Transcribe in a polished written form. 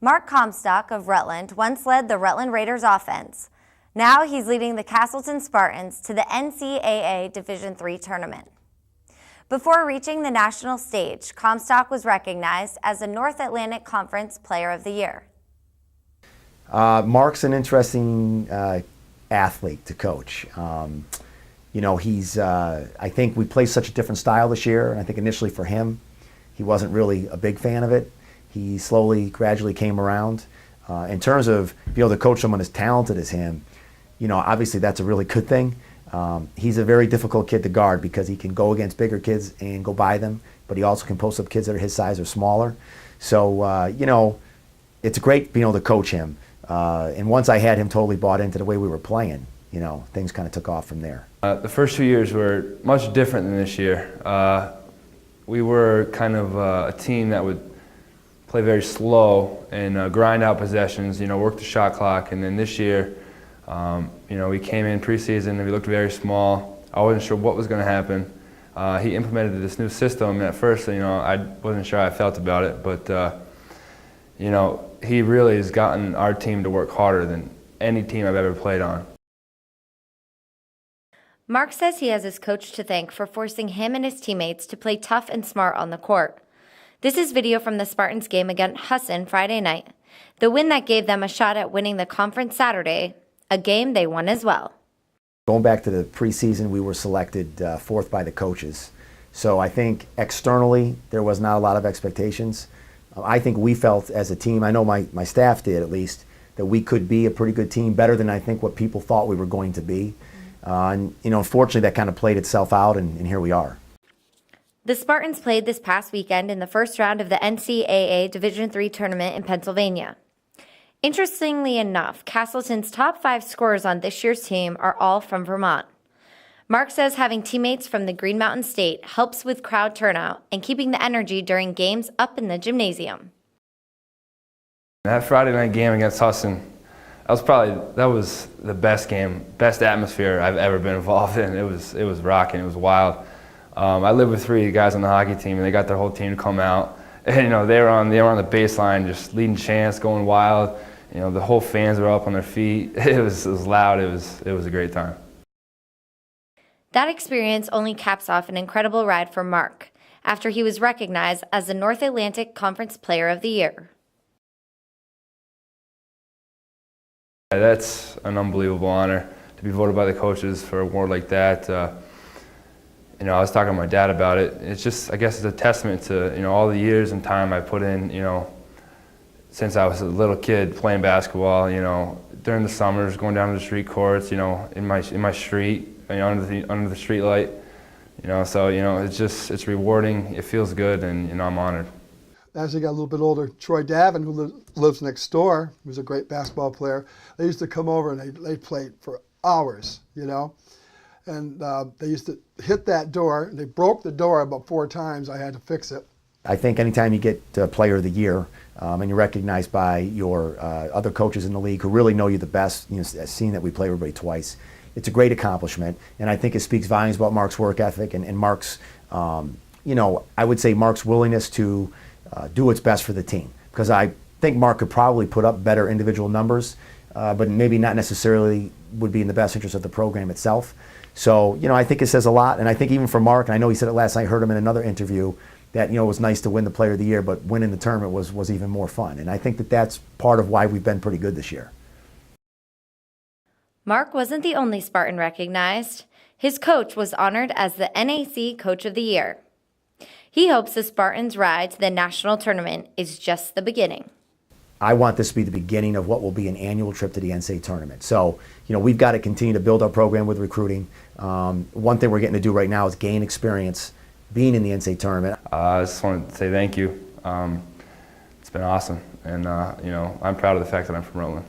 Mark Comstock of Rutland once led the Rutland Raiders offense. Now he's leading the Castleton Spartans to the NCAA Division III tournament. Before reaching the national stage, Comstock was recognized as the North Atlantic Conference Player of the Year. Mark's an interesting athlete to coach. I think we play such a different style this year, and I think initially for him, he wasn't really a big fan of it. He slowly, gradually came around. In terms of being able to coach someone as talented as him, obviously that's a really good thing. He's a very difficult kid to guard because he can go against bigger kids and go by them, but he also can post up kids that are his size or smaller. So, it's great being able to coach him. And once I had him totally bought into the way we were playing, things kind of took off from there. The first 2 years were much different than this year. We were kind of a team that would play very slow and grind out possessions, work the shot clock. And then this year, we came in preseason and we looked very small. I wasn't sure what was going to happen. He implemented this new system, and at first, I wasn't sure how I felt about it, but he really has gotten our team to work harder than any team I've ever played on. Mark says he has his coach to thank for forcing him and his teammates to play tough and smart on the court. This is video from the Spartans game against Husson Friday night, the win that gave them a shot at winning the conference Saturday, a game they won as well. Going back to the preseason, we were selected fourth by the coaches. So I think externally there was not a lot of expectations. I think we felt as a team, I know my staff did at least, that we could be a pretty good team, better than I think what people thought we were going to be. Unfortunately that kind of played itself out, and here we are. The Spartans played this past weekend in the first round of the NCAA Division III tournament in Pennsylvania. Interestingly enough, Castleton's top 5 scorers on this year's team are all from Vermont. Mark says having teammates from the Green Mountain State helps with crowd turnout and keeping the energy during games up in the gymnasium. That Friday night game against Husson, that was the best game, best atmosphere I've ever been involved in. It was rocking, it was wild. I lived with 3 guys on the hockey team, and they got their whole team to come out. And, they were on the baseline, just leading chants, going wild. The whole fans were up on their feet. It was loud. It was a great time. That experience only caps off an incredible ride for Mark after he was recognized as the North Atlantic Conference Player of the Year. That's an unbelievable honor to be voted by the coaches for an award like that. I was talking to my dad about it. It's just, I guess it's a testament to, all the years and time I put in, since I was a little kid playing basketball, during the summers, going down to the street courts, in my street, under the street light, so, it's rewarding, it feels good, and, I'm honored. As he got a little bit older, Troy Davin, who lives next door, who's a great basketball player, they used to come over and they played for hours, and they used to hit that door. They broke the door about 4 times. I had to fix it. I think anytime you get Player of the Year and you're recognized by your other coaches in the league who really know you the best, seeing that we play everybody twice, it's a great accomplishment. And I think it speaks volumes about Mark's work ethic and Mark's, I would say Mark's willingness to do what's best for the team. Because I think Mark could probably put up better individual numbers, but maybe not necessarily would be in the best interest of the program itself. So, I think it says a lot, and I think even for Mark, and I know he said it last night, I heard him in another interview, that, it was nice to win the Player of the Year, but winning the tournament was even more fun. And I think that that's part of why we've been pretty good this year. Mark wasn't the only Spartan recognized. His coach was honored as the NAC Coach of the Year. He hopes the Spartans' ride to the national tournament is just the beginning. I want this to be the beginning of what will be an annual trip to the NCAA tournament. So, we've got to continue to build our program with recruiting. One thing we're getting to do right now is gain experience being in the NCAA tournament. I just wanted to say thank you. It's been awesome, and I'm proud of the fact that I'm from Rutland.